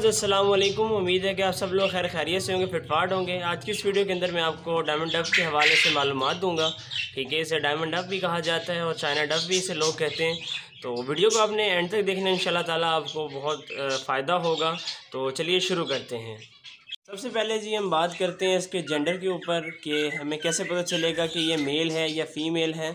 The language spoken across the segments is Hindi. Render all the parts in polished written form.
व्यूअर्स अस्सलाम वालेकुम। उम्मीद है कि आप सब लोग खैर खैरियत से होंगे, फिटफाट होंगे। आज की इस वीडियो के अंदर मैं आपको डायमंड डफ के हवाले से मालूमात दूंगा। ठीक है, इसे डायमंड डफ भी कहा जाता है और चाइना डफ भी इसे लोग कहते हैं। तो वीडियो को आपने एंड तक देखना, इंशाल्लाह ताला आपको बहुत फ़ायदा होगा। तो चलिए शुरू करते हैं। सबसे पहले जी हम बात करते हैं इसके जेंडर के ऊपर कि हमें कैसे पता चलेगा कि ये मेल है या फ़ीमेल है।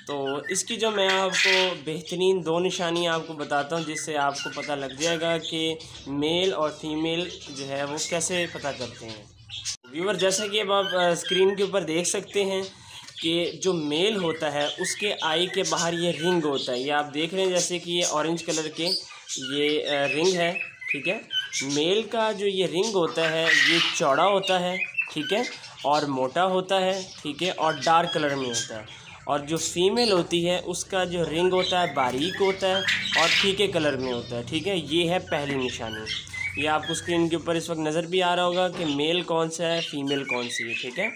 तो इसकी जो मैं आपको बेहतरीन दो निशानियाँ आपको बताता हूँ, जिससे आपको पता लग जाएगा कि मेल और फीमेल जो है वो कैसे पता करते हैं। व्यूअर, जैसा कि अब आप स्क्रीन के ऊपर देख सकते हैं कि जो मेल होता है उसके आई के बाहर ये रिंग होता है। ये आप देख रहे हैं जैसे कि ये ऑरेंज कलर के ये रिंग है। ठीक है, मेल का जो ये रिंग होता है ये चौड़ा होता है, ठीक है, और मोटा होता है, ठीक है, और डार्क कलर में होता है। और जो फीमेल होती है उसका जो रिंग होता है बारीक होता है और फीके कलर में होता है। ठीक है, ये है पहली निशानी। ये आपको स्क्रीन के ऊपर इस वक्त नज़र भी आ रहा होगा कि मेल कौन सा है, फीमेल कौन सी है। ठीक है,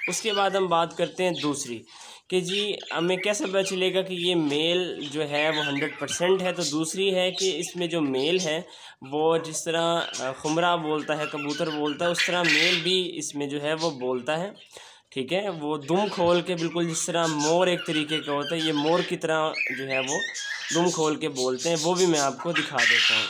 उसके बाद हम बात करते हैं दूसरी कि जी हमें कैसे पता चलेगा कि ये मेल जो है वो 100% है। तो दूसरी है कि इसमें जो मेल है वो जिस तरह खुमरा बोलता है, कबूतर बोलता है, उस तरह मेल भी इसमें जो है वो बोलता है। ठीक है, वो दुम खोल के, बिल्कुल जिस तरह मोर एक तरीके का होता है, ये मोर की तरह जो है वो दुम खोल के बोलते हैं। वो भी मैं आपको दिखा देता हूँ।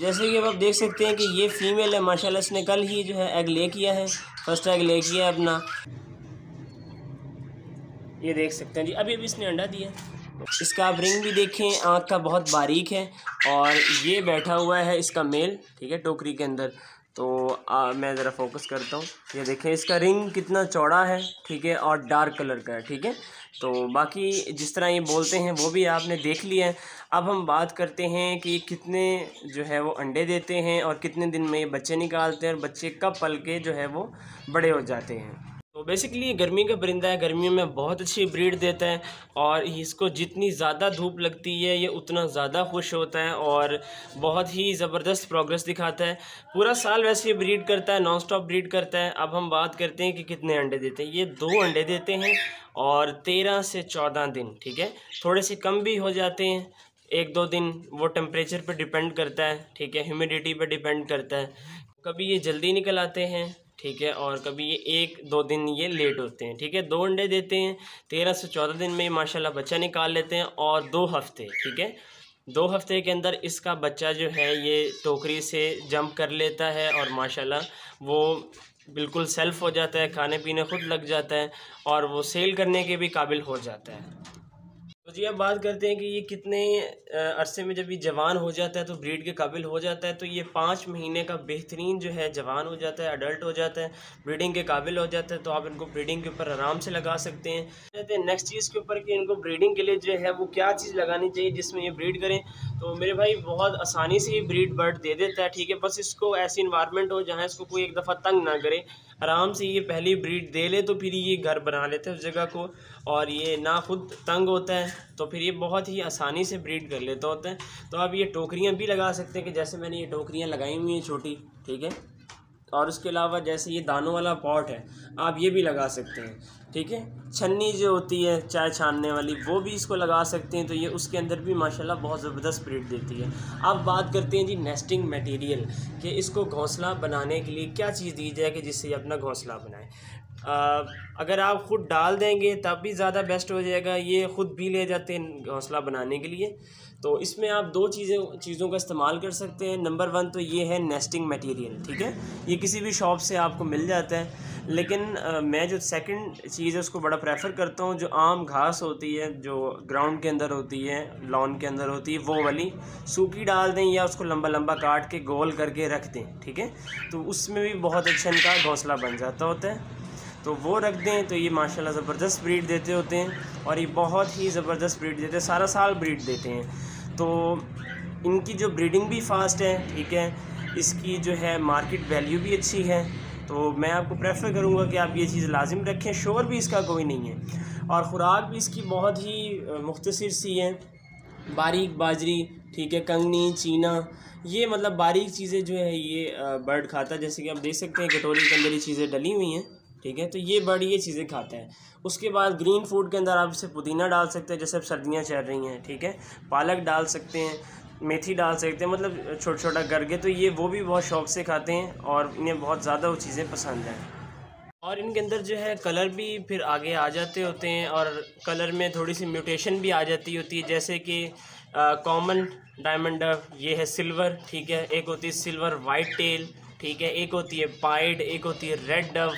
जैसे कि अब आप देख सकते हैं कि ये फीमेल है, माशाल्लाह इसने कल ही जो है एग ले किया है, फर्स्ट एग ले किया है अपना। ये देख सकते हैं जी, अभी इसने अंडा दिया। इसका आप रिंग भी देखें, आँख का बहुत बारीक है। और ये बैठा हुआ है इसका मेल, ठीक है, टोकरी के अंदर। तो मैं ज़रा फोकस करता हूँ। ये देखें इसका रिंग कितना चौड़ा है, ठीक है, और डार्क कलर का है। ठीक है, तो बाकी जिस तरह ये बोलते हैं वो भी आपने देख लिया है। अब हम बात करते हैं कि कितने जो है वो अंडे देते हैं और कितने दिन में ये बच्चे निकालते हैं और बच्चे कब पल के जो है वो बड़े हो जाते हैं। तो बेसिकली ये गर्मी का परिंदा है, गर्मियों में बहुत अच्छी ब्रीड देता है और इसको जितनी ज़्यादा धूप लगती है ये उतना ज़्यादा खुश होता है और बहुत ही ज़बरदस्त प्रोग्रेस दिखाता है। पूरा साल वैसे ये ब्रीड करता है, नॉन स्टॉप ब्रीड करता है। अब हम बात करते हैं कि कितने अंडे देते हैं। ये 2 अंडे देते हैं और 13 से 14 दिन, ठीक है, थोड़े से कम भी हो जाते हैं 1-2 दिन, वो टेम्परेचर पर डिपेंड करता है। ठीक है, ह्यूमिडिटी पर डिपेंड करता है। कभी ये जल्दी निकल आते हैं, ठीक है, और कभी ये 1-2 दिन ये लेट होते हैं। ठीक है, 2 अंडे देते हैं, 13 से 14 दिन में माशाल्लाह बच्चा निकाल लेते हैं और 2 हफ्ते, ठीक है, 2 हफ्ते के अंदर इसका बच्चा जो है ये टोकरी से जंप कर लेता है और माशाल्लाह वो बिल्कुल सेल्फ हो जाता है, खाने पीने खुद लग जाता है और वो सेल करने के भी काबिल हो जाता है। तो जी अब बात करते हैं कि ये कितने अरसे में जब ये जवान हो जाता है तो ब्रीड के काबिल हो जाता है। तो ये 5 महीने का बेहतरीन जो है जवान हो जाता है, अडल्ट हो जाता है, ब्रीडिंग के काबिल हो जाता है। तो आप इनको ब्रीडिंग के ऊपर आराम से लगा सकते हैं। कहते हैं नेक्स्ट चीज़ के ऊपर कि इनको ब्रीडिंग के लिए जो है वो क्या चीज़ लगानी चाहिए जिसमें ये ब्रीड करें। तो मेरे भाई बहुत आसानी से ये ब्रीड बर्ड दे देता है। ठीक है, बस इसको ऐसी इन्वायरमेंट हो जहाँ इसको कोई एक दफ़ा तंग ना करे, आराम से ये पहली ब्रीड दे ले तो फिर ये घर बना लेते हैं उस जगह को, और ये ना खुद तंग होता है तो फिर ये बहुत ही आसानी से ब्रीड कर लेता होता है। तो आप ये टोकरियाँ भी लगा सकते हैं कि जैसे मैंने ये टोकरियाँ लगाई हुई हैं छोटी, ठीक है, और उसके अलावा जैसे ये दानों वाला पॉट है आप ये भी लगा सकते हैं। ठीक है, छन्नी जो होती है चाय छानने वाली वो भी इसको लगा सकते हैं। तो ये उसके अंदर भी माशाल्लाह बहुत ज़बरदस्त ब्रीड देती है। अब बात करते हैं जी नेस्टिंग मटेरियल कि इसको घोंसला बनाने के लिए क्या चीज़ दी जाए कि जिससे ये अपना घोंसला बनाए। अगर आप ख़ुद डाल देंगे तब भी ज़्यादा बेस्ट हो जाएगा। ये ख़ुद भी ले जाते हैं घोंसला बनाने के लिए। तो इसमें आप 2 चीज़ों का इस्तेमाल कर सकते हैं। नंबर 1 तो ये है नेस्टिंग मटेरियल, ठीक है, ये किसी भी शॉप से आपको मिल जाता है। लेकिन मैं जो सेकंड चीज़ है उसको बड़ा प्रेफर करता हूँ, जो आम घास होती है जो ग्राउंड के अंदर होती है, लॉन के अंदर होती है, वो वाली सूखी डाल दें या उसको लंबा लंबा काट के गोल करके रख दें। ठीक है, तो उसमें भी बहुत अच्छा इनका घोंसला बन जाता होता है। तो वो रख दें तो ये माशाल्लाह ज़बरदस्त ब्रीड देते होते हैं और ये बहुत ही ज़बरदस्त ब्रीड देते हैं, सारा साल ब्रीड देते हैं। तो इनकी जो ब्रीडिंग भी फास्ट है, ठीक है, इसकी जो है मार्केट वैल्यू भी अच्छी है। तो मैं आपको प्रेफर करूँगा कि आप ये चीज़ लाजिम रखें। शोर भी इसका कोई नहीं है और ख़ुराक भी इसकी बहुत ही मुख्तसर सी है। बारीक बाजरी, ठीक है, कंगनी, चीना, ये मतलब बारीक चीज़ें जो है ये बर्ड खाता है। जैसे कि आप देख सकते हैं कटोरी के अंदर ये चीज़ें डली हुई हैं, ठीक है, तो ये बर्ड ये चीज़ें खाता है। उसके बाद ग्रीन फूड के अंदर आप इसे पुदीना डाल सकते हैं, जैसे अब सर्दियाँ चल रही हैं, ठीक है, पालक डाल सकते हैं, मेथी डाल सकते हैं, मतलब छोटा छोटा करके। तो ये वो भी बहुत शौक़ से खाते हैं और इन्हें बहुत ज़्यादा वो चीज़ें पसंद हैं। और इनके अंदर जो है कलर भी फिर आगे आ जाते होते हैं और कलर में थोड़ी सी म्यूटेशन भी आ जाती होती है। जैसे कि कॉमन डायमंड डव, ये है सिल्वर, ठीक है, एक होती है सिल्वर वाइट टेल, ठीक है, एक होती है पाइड, एक होती है रेड डव,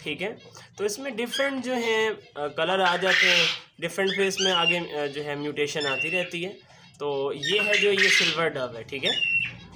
ठीक है। तो इसमें डिफरेंट जो हैं कलर आ जाते हैं, डिफरेंट फिर इसमें आगे जो है म्यूटेशन आती रहती है। तो ये है जो ये सिल्वर डव है, ठीक है।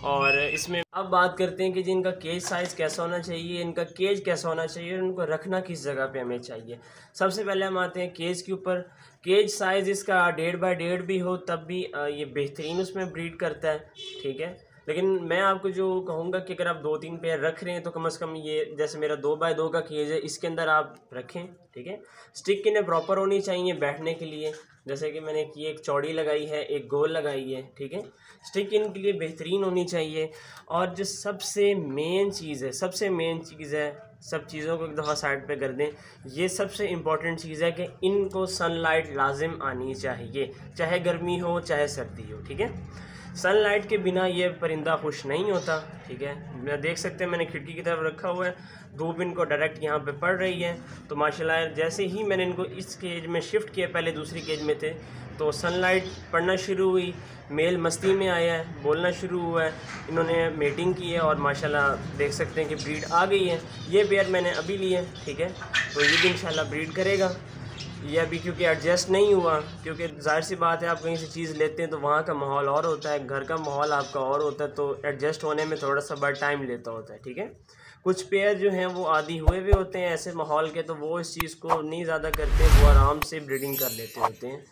और इसमें अब बात करते हैं कि जी इनका केज साइज़ कैसा होना चाहिए, इनका केज कैसा होना चाहिए और इनको रखना किस जगह पे हमें चाहिए। सबसे पहले हम आते हैं केज के ऊपर। केज साइज़ इसका 1.5 बाय 1.5 भी हो तब भी ये बेहतरीन उसमें ब्रीड करता है, ठीक है। लेकिन मैं आपको जो कहूँगा कि अगर आप 2-3 पेयर रख रहे हैं तो कम से कम ये जैसे मेरा 2 बाय 2 का केज है, इसके अंदर आप रखें, ठीक है। स्टिक इन्हें प्रॉपर होनी चाहिए बैठने के लिए, जैसे कि मैंने ये एक चौड़ी लगाई है, एक गोल लगाई है, ठीक है। स्टिक इनके लिए बेहतरीन होनी चाहिए। और जो सबसे मेन चीज़ है, सबसे मेन चीज़ है, सब चीज़ों को एक दफ़ा साइड पे कर दें, ये सबसे इम्पॉर्टेंट चीज़ है कि इनको सनलाइट लाजिम आनी चाहिए, चाहे गर्मी हो चाहे सर्दी हो, ठीक है। सनलाइट के बिना ये परिंदा खुश नहीं होता, ठीक है। मैं देख सकते हैं मैंने खिड़की की तरफ रखा हुआ है, धूप इनको डायरेक्ट यहाँ पे पड़ रही है। तो माशाल्लाह जैसे ही मैंने इनको इस केज में शिफ्ट किया, पहले दूसरी केज में थे, तो सनलाइट पड़ना शुरू हुई, मेल मस्ती में आया है, बोलना शुरू हुआ है, इन्होंने मेटिंग की है और माशाल्लाह देख सकते हैं कि ब्रीड आ गई है। ये पेयर मैंने अभी ली है, ठीक है, तो ये भी इंशाल्लाह ब्रीड करेगा। ये अभी क्योंकि एडजस्ट नहीं हुआ, क्योंकि जाहिर सी बात है आप कहीं से चीज़ लेते हैं तो वहाँ का माहौल और होता है, घर का माहौल आपका और होता है, तो एडजस्ट होने में थोड़ा सा बड़ा टाइम लेता होता है, ठीक है। कुछ पेयर जो हैं वो आदी हुए भी होते हैं ऐसे माहौल के, तो वो इस चीज़ को नहीं ज़्यादा करते, वो आराम से ब्रीडिंग कर लेते होते हैं।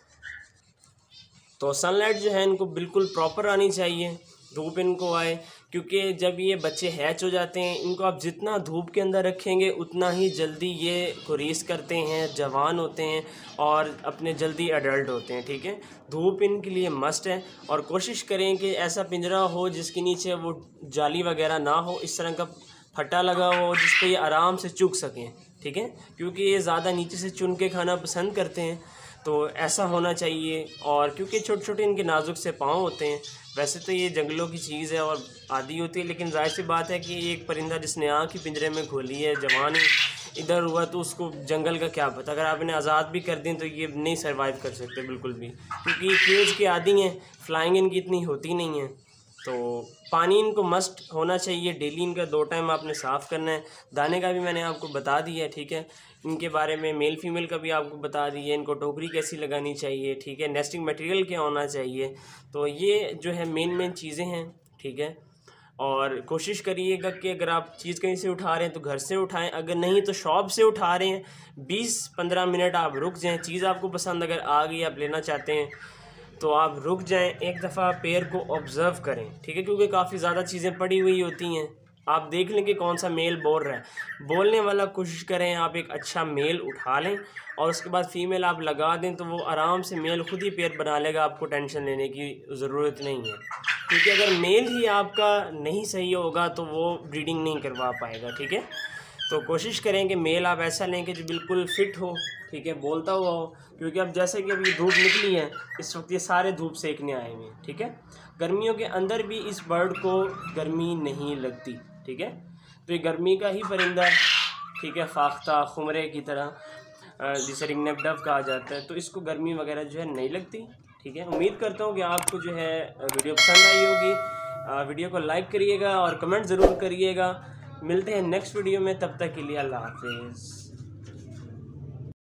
तो सनलाइट जो है इनको बिल्कुल प्रॉपर आनी चाहिए, धूप इनको आए, क्योंकि जब ये बच्चे हैच हो जाते हैं इनको आप जितना धूप के अंदर रखेंगे उतना ही जल्दी ये खुरीस करते हैं, जवान होते हैं और अपने जल्दी एडल्ट होते हैं, ठीक है। धूप इनके लिए मस्ट है और कोशिश करें कि ऐसा पिंजरा हो जिसके नीचे वो जाली वगैरह ना हो, इस तरह का फटा लगा हो जिस पे ये आराम से चुग सकें, ठीक है, क्योंकि ये ज़्यादा नीचे से चुन के खाना पसंद करते हैं, तो ऐसा होना चाहिए। और क्योंकि छोटे छोटे इनके नाजुक से पाँव होते हैं, वैसे तो ये जंगलों की चीज़ है और आदी होती है, लेकिन जाहिर सी बात है कि एक परिंदा जिसने आँख ही पिंजरे में खोली है, जवान इधर हुआ, तो उसको जंगल का क्या पता। अगर आप इन्हें आज़ाद भी कर दें तो ये नहीं सर्वाइव कर सकते बिल्कुल भी, क्योंकि केज के आदी हैं, फ्लाइंग इनकी इतनी होती नहीं है। तो पानी इनको मस्ट होना चाहिए, डेली इनका 2 टाइम आपने साफ़ करना है। दाने का भी मैंने आपको बता दिया है, ठीक है, इनके बारे में मेल फीमेल का भी आपको बता दिया, इनको टोकरी कैसी लगानी चाहिए, ठीक है, नेस्टिंग मटेरियल क्या होना चाहिए। तो ये जो है मेन चीज़ें हैं, ठीक है। और कोशिश करिएगा कि अगर आप चीज़ कहीं से उठा रहे हैं तो घर से उठाएं, अगर नहीं तो शॉप से उठा रहे हैं 20-15 मिनट आप रुक जाएं। चीज़ आपको पसंद अगर आ गई, आप लेना चाहते हैं तो आप रुक जाएं, एक दफ़ा पेयर को ऑब्ज़र्व करें, ठीक है, क्योंकि काफ़ी ज़्यादा चीज़ें पड़ी हुई होती हैं। आप देख लें कि कौन सा मेल बोल रहा है, बोलने वाला कोशिश करें आप एक अच्छा मेल उठा लें और उसके बाद फ़ीमेल आप लगा दें, तो वो आराम से मेल खुद ही पेयर बना लेगा, आपको टेंशन लेने की ज़रूरत नहीं है। क्योंकि अगर मेल ही आपका नहीं सही होगा तो वो ब्रीडिंग नहीं करवा पाएगा, ठीक है। तो कोशिश करें कि मेल आप ऐसा लें कि जो बिल्कुल फिट हो, ठीक है, बोलता हुआ हो, क्योंकि अब जैसे कि अभी धूप निकली है, इस वक्त ये सारे धूप सेकने आए हुए हैं, ठीक है। गर्मियों के अंदर भी इस बर्ड को गर्मी नहीं लगती, ठीक है, तो ये गर्मी का ही परिंदा है, ठीक है, फाख्ता खुमरे की तरह, जिसे रिंगनेक डव कहा जाता है, तो इसको गर्मी वगैरह जो है नहीं लगती, ठीक है। उम्मीद करता हूँ कि आपको जो है वीडियो पसंद आई होगी। वीडियो को लाइक करिएगा और कमेंट ज़रूर करिएगा। मिलते हैं नेक्स्ट वीडियो में, तब तक के लिए अल्लाह हाफिज़।